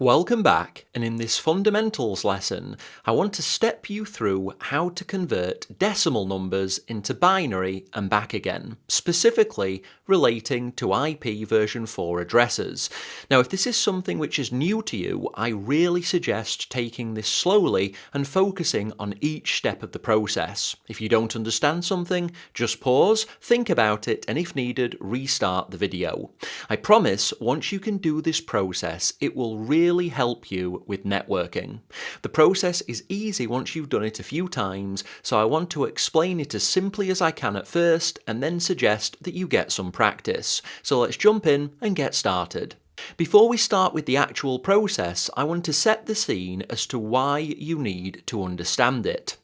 Welcome back, and in this fundamentals lesson, I want to step you through how to convert decimal numbers into binary and back again, specifically relating to IP version 4 addresses. Now, if this is something which is new to you, I really suggest taking this slowly and focusing on each step of the process. If you don't understand something, just pause, think about it, and if needed, restart the video. I promise, once you can do this process, it will really help you with networking. The process is easy once you've done it a few times, so I want to explain it as simply as I can at first and then suggest that you get some practice. So let's jump in and get started. Before we start with the actual process, I want to set the scene as to why you need to understand it.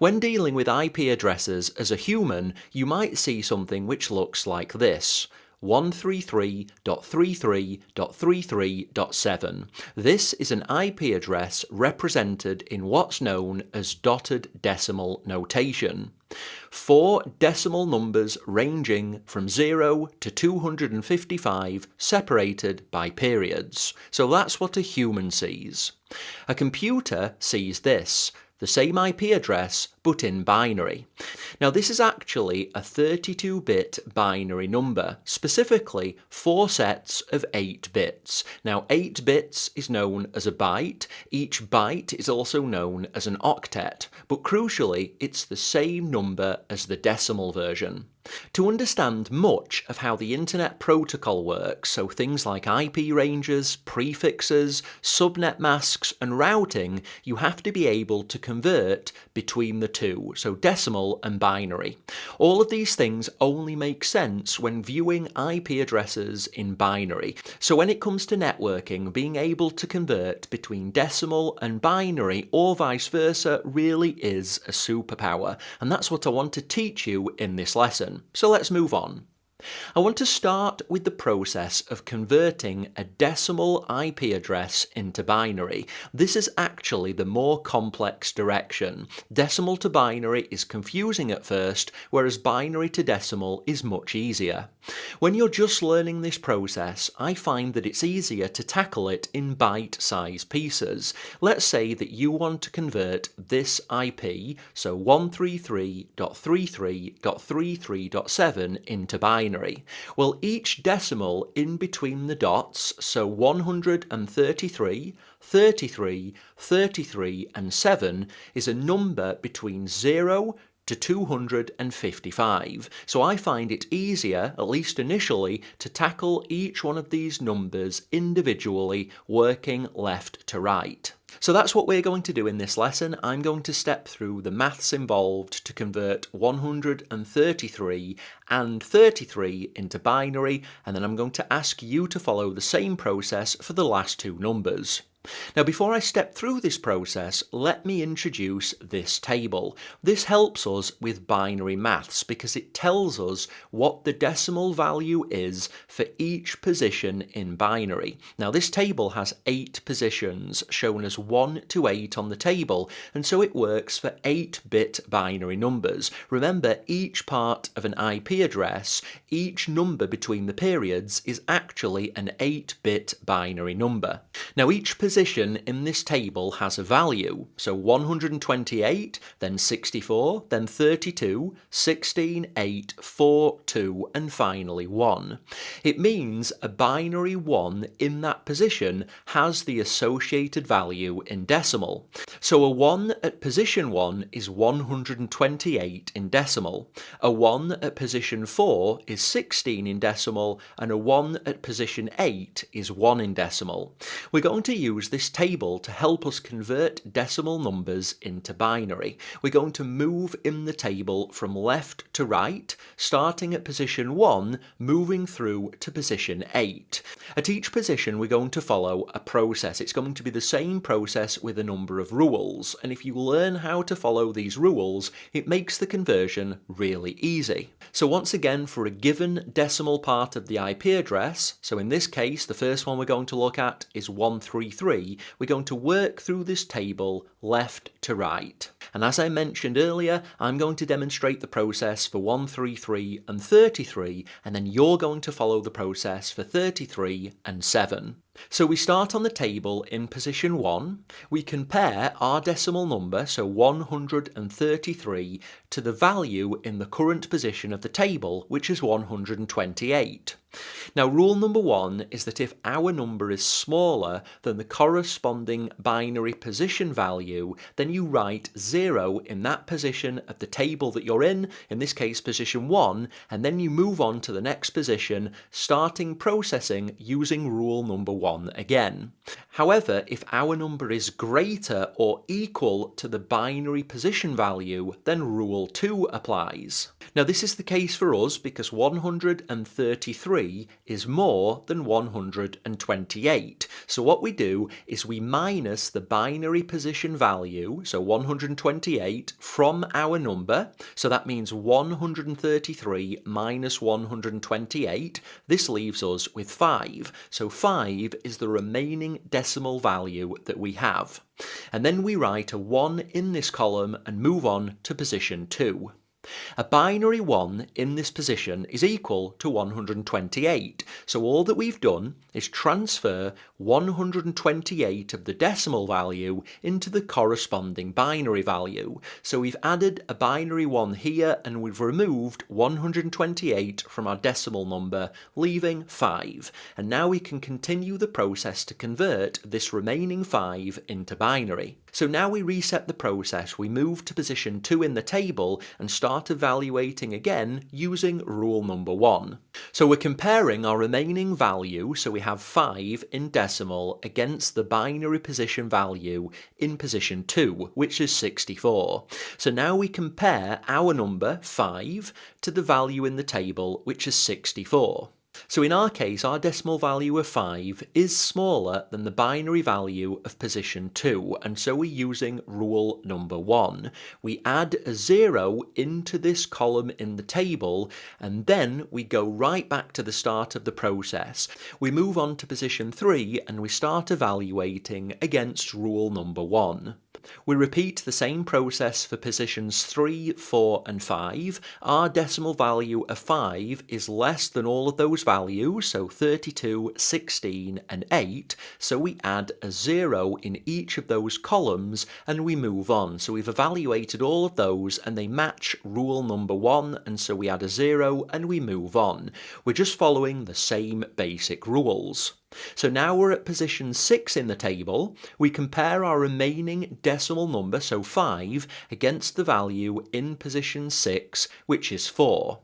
When dealing with IP addresses as a human, you might see something which looks like this. 133.33.33.7. This is an IP address represented in what's known as dotted decimal notation. 4 decimal numbers ranging from 0 to 255 separated by periods. So that's what a human sees. A computer sees this. The same IP address, but in binary. Now this is actually a 32-bit binary number, specifically 4 sets of 8 bits. Now 8 bits is known as a byte, each byte is also known as an octet, but crucially it's the same number as the decimal version. To understand much of how the Internet Protocol works, so things like IP ranges, prefixes, subnet masks and routing, you have to be able to convert between the two, so decimal and binary. All of these things only make sense when viewing IP addresses in binary. So when it comes to networking, being able to convert between decimal and binary or vice versa really is a superpower, and that's what I want to teach you in this lesson. So let's move on. I want to start with the process of converting a decimal IP address into binary. This is actually the more complex direction. Decimal to binary is confusing at first, whereas binary to decimal is much easier. When you're just learning this process, I find that it's easier to tackle it in bite-sized pieces. Let's say that you want to convert this IP, so 133.33.33.7 into binary. Well, each decimal in between the dots, so 133, 33, 33 and 7, is a number between 0 to 255. So I find it easier, at least initially, to tackle each one of these numbers individually, working left to right. So that's what we're going to do in this lesson. I'm going to step through the maths involved to convert 133 and 33 into binary, and then I'm going to ask you to follow the same process for the last two numbers. Now, before I step through this process, let me introduce this table. This helps us with binary maths because it tells us what the decimal value is for each position in binary. Now, this table has 8 positions shown as 1 to 8 on the table, and so it works for 8-bit binary numbers. Remember, each part of an IP address, each number between the periods, is actually an 8-bit binary number. Now, each position in this table has a value, so 128, then 64, then 32, 16, 8, 4, 2, and finally 1. It means a binary 1 in that position has the associated value in decimal. So a 1 at position 1 is 128 in decimal, a 1 at position 4 is 16 in decimal, and a 1 at position 8 is 1 in decimal. We're going to use this table to help us convert decimal numbers into binary. We're going to move in the table from left to right, starting at position 1, moving through to position 8. At each position we're going to follow a process. It's going to be the same process with a number of rules, and if you learn how to follow these rules, it makes the conversion really easy. So once again, for a given decimal part of the IP address, so in this case the first one we're going to look at is 133, we're going to work through this table left to right. And as I mentioned earlier, I'm going to demonstrate the process for 133 and 33, and then you're going to follow the process for 33 and 7. So we start on the table in position 1, we compare our decimal number, so 133, to the value in the current position of the table, which is 128. Now rule number 1 is that if our number is smaller than the corresponding binary position value, then you write 0 in that position of the table that you're in this case position 1, and then you move on to the next position, starting processing using rule number 1 again. However, if our number is greater or equal to the binary position value, then rule 2 applies. Now this is the case for us because 133 is more than 128. So what we do is we minus the binary position value, so 128, from our number. So that means 133 minus 128. This leaves us with 5. So 5 is the remaining decimal value that we have. And then we write a 1 in this column and move on to position 2. A binary 1 in this position is equal to 128, so all that we've done is transfer 128 of the decimal value into the corresponding binary value. So we've added a binary 1 here and we've removed 128 from our decimal number, leaving 5. And now we can continue the process to convert this remaining 5 into binary. So now we reset the process, we move to position 2 in the table and start evaluating again using rule number 1. So we're comparing our remaining value, so we have 5 in decimal, against the binary position value in position 2, which is 64. So now we compare our number, 5, to the value in the table, which is 64. So in our case, our decimal value of 5 is smaller than the binary value of position 2, and so we're using rule number 1. We add a 0 into this column in the table, and then we go right back to the start of the process. We move on to position 3, and we start evaluating against rule number 1. We repeat the same process for positions 3, 4 and 5. Our decimal value of 5 is less than all of those values, so 32, 16 and 8, so we add a 0 in each of those columns and we move on. So we've evaluated all of those and they match rule number 1, and so we add a 0 and we move on. We're just following the same basic rules. So now we're at position 6 in the table. We compare our remaining decimal number, so 5, against the value in position 6, which is 4.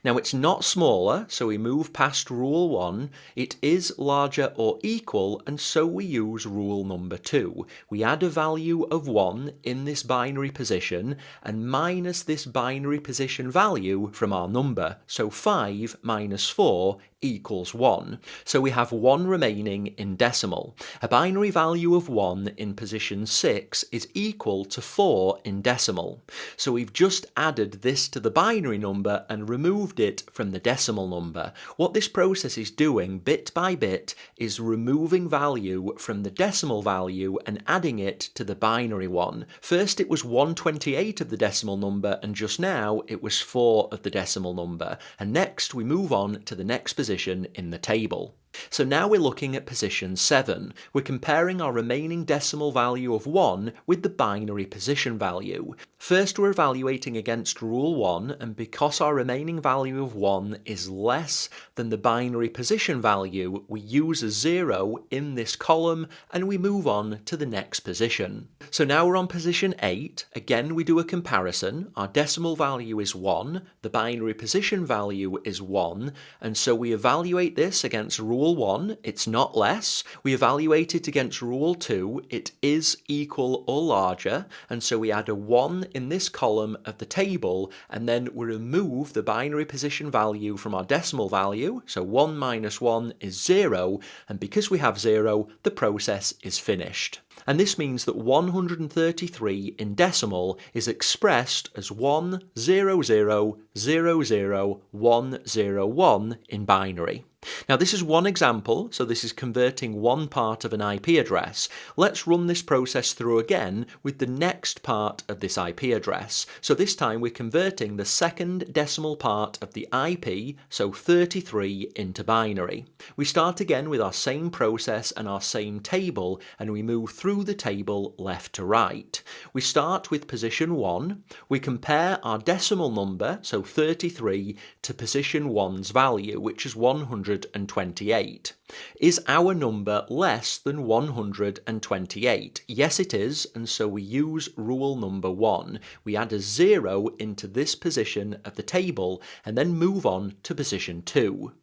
Now it's not smaller, so we move past rule 1. It is larger or equal, and so we use rule number 2. We add a value of 1 in this binary position and minus this binary position value from our number. So 5 minus 4 equals 1. So we have 1 remaining in decimal. A binary value of 1 in position 6 is equal to 4 in decimal. So we've just added this to the binary number and removed it from the decimal number. What this process is doing bit by bit is removing value from the decimal value and adding it to the binary one. First it was 128 of the decimal number, and just now it was 4 of the decimal number. And next we move on to the next position in the table. So now we're looking at position 7. We're comparing our remaining decimal value of 1 with the binary position value. First we're evaluating against rule 1, and because our remaining value of 1 is less than the binary position value, we use a 0 in this column and we move on to the next position. So now we're on position 8. Again we do a comparison. Our decimal value is 1, the binary position value is 1, and so we evaluate this against rule 1, it's not less. We evaluate it against rule 2, it is equal or larger, and so we add a 1 in this column of the table, and then we remove the binary position value from our decimal value, so 1 minus 1 is 0, and because we have 0, the process is finished. And this means that 133 in decimal is expressed as 100000101 in binary. Now this is one example, so this is converting one part of an IP address. Let's run this process through again with the next part of this IP address. So this time we're converting the second decimal part of the IP, so 33, into binary. We start again with our same process and our same table, and we move through the table left to right. We start with position 1, we compare our decimal number, so 33, to position 1's value, which is 128. Is our number less than 128? Yes it is, and so we use rule number 1. We add a 0 into this position of the table and then move on to position 2.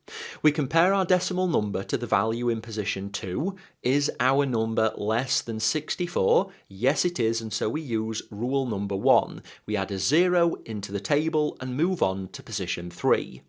We compare our decimal number to the value in position 2. Is our number less than 64? Yes it is, and so we use rule number 1. We add a 0 into the table and move on to position 3.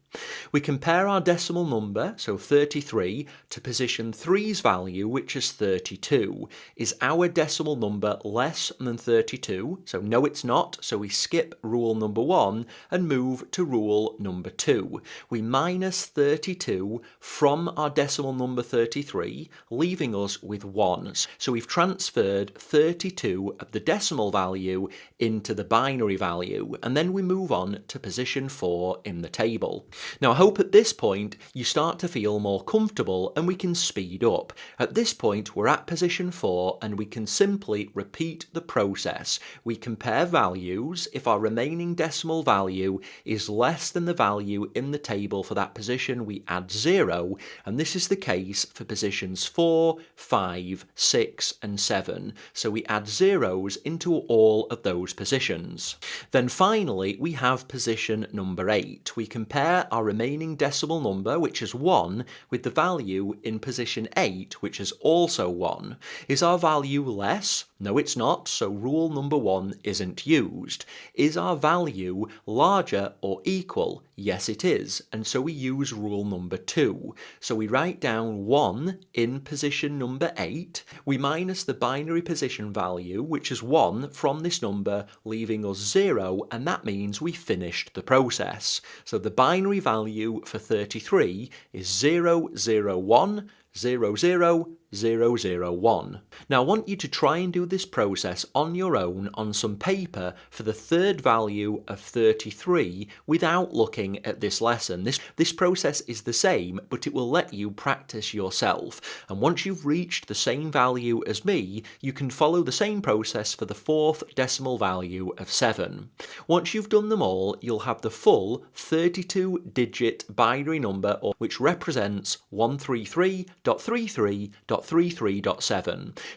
We compare our decimal number, so 33, to position 3's value, which is 32. Is our decimal number less than 32? So no it's not, so we skip rule number 1 and move to rule number 2. We minus 32 from our decimal number 33, leaving us with 1. So we've transferred 32 of the decimal value into the binary value, and then we move on to position 4 in the table. Now I hope at this point you start to feel more comfortable and we can speed up. At this point we're at position 4 and we can simply repeat the process. We compare values. If our remaining decimal value is less than the value in the table for that position, we add 0, and this is the case for positions 4, 5, 6 and 7. So we add zeros into all of those positions. Then finally we have position number 8. We compare our remaining decimal number, which is 1, with the value in position 8, which is also 1. Is our value less? No it's not, so rule number 1 isn't used. Is our value larger or equal? Yes it is, and so we use rule number 2. So we write down 1 in position number 8, we minus the binary position value, which is 1, from this number, leaving us 0, and that means we finished the process. So the binary value for 33 is 001 00001. Now I want you to try and do this process on your own on some paper for the third value of 33 without looking at this lesson. This process is the same, but it will let you practice yourself. And once you've reached the same value as me, you can follow the same process for the fourth decimal value of 7. Once you've done them all, you'll have the full 32-digit binary number, which represents 133.33.33.7.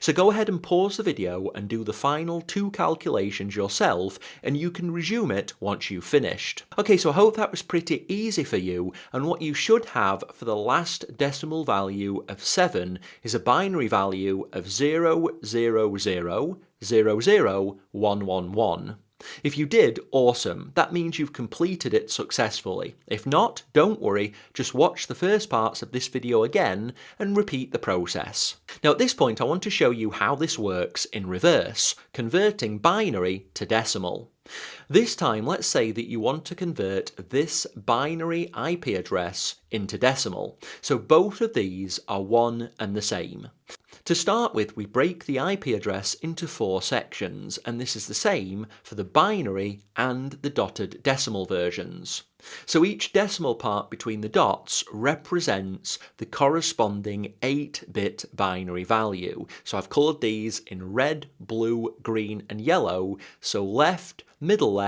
So go ahead and pause the video and do the final 2 calculations yourself, and you can resume it once you've finished. Okay, so I hope that was pretty easy for you, and what you should have for the last decimal value of 7 is a binary value of 000000111. If you did, awesome. That means you've completed it successfully. If not, don't worry, just watch the first parts of this video again and repeat the process. Now at this point I want to show you how this works in reverse, converting binary to decimal. This time let's say that you want to convert this binary IP address into decimal. So both of these are one and the same. To start with, we break the IP address into 4 sections, and this is the same for the binary and the dotted decimal versions. So each decimal part between the dots represents the corresponding 8-bit binary value. So I've coloured these in red, blue, green and yellow, so left, middle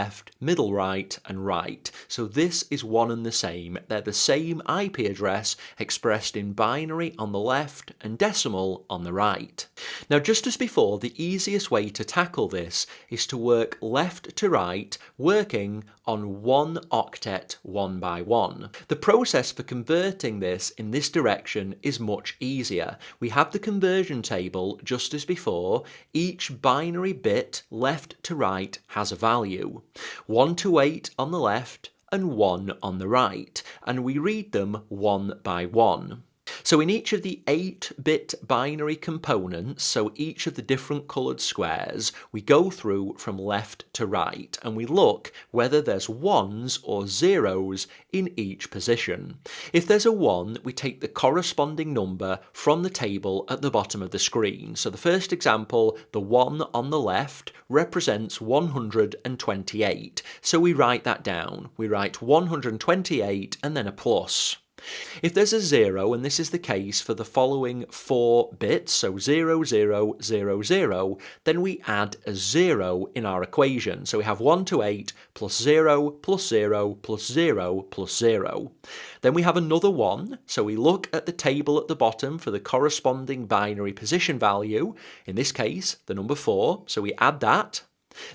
right and right. So this is one and the same. They're the same IP address expressed in binary on the left and decimal on the right. Now just as before, the easiest way to tackle this is to work left to right, working on 1 octet one by one. The process for converting this in this direction is much easier. We have the conversion table just as before. Each binary bit left to right has a value. 1 to 8 on the left and 1 on the right, and we read them one by one. So in each of the 8-bit binary components, so each of the different coloured squares, we go through from left to right and we look whether there's ones or zeros in each position. If there's a 1, we take the corresponding number from the table at the bottom of the screen. So the first example, the 1 on the left, represents 128. So we write that down. We write 128 and then a plus. If there's a 0, and this is the case for the following 4 bits, so 0, 0, 0, 0, then we add a 0 in our equation. So we have 1 to 8 plus 0 plus 0 plus 0 plus 0. Then we have another 1, so we look at the table at the bottom for the corresponding binary position value, in this case the number 4, so we add that.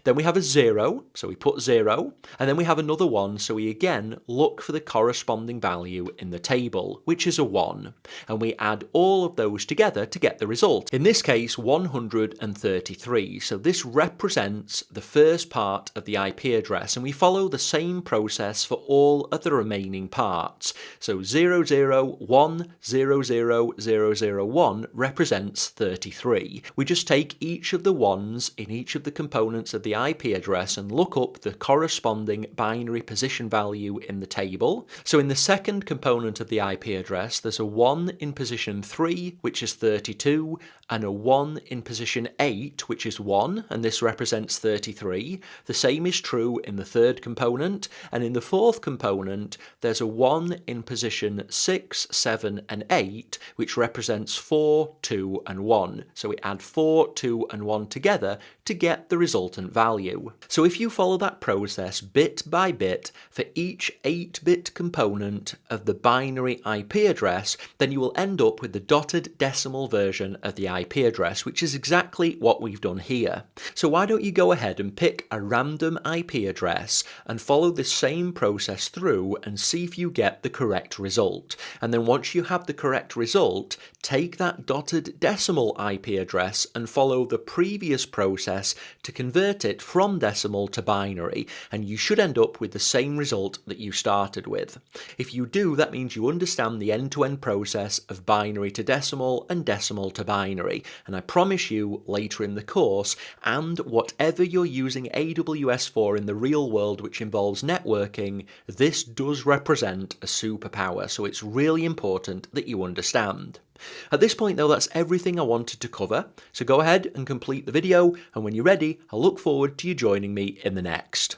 Then we have a 0, so we put 0, and then we have another 1, so we again look for the corresponding value in the table, which is a 1, and we add all of those together to get the result. In this case, 133, so this represents the first part of the IP address, and we follow the same process for all of the remaining parts. So 001, 00001 represents 33. We just take each of the ones in each of the components of the IP address and look up the corresponding binary position value in the table. So in the second component of the IP address, there's a 1 in position 3, which is 32, and a 1 in position 8, which is 1, and this represents 33. The same is true in the third component, and in the fourth component, there's a 1 in position 6, 7, and 8, which represents 4, 2, and 1. So we add 4, 2, and 1 together to get the resultant value. So if you follow that process bit by bit for each 8-bit component of the binary IP address, then you will end up with the dotted decimal version of the IP address, which is exactly what we've done here. So why don't you go ahead and pick a random IP address and follow the same process through and see if you get the correct result. And then once you have the correct result, take that dotted decimal IP address and follow the previous process to convert it from decimal to binary, and you should end up with the same result that you started with. If you do, that means you understand the end-to-end process of binary to decimal and decimal to binary, and I promise you later in the course, and whatever you're using AWS for in the real world which involves networking, this does represent a superpower, so it's really important that you understand. At this point though, that's everything I wanted to cover, so go ahead and complete the video, and when you're ready, I look forward to you joining me in the next.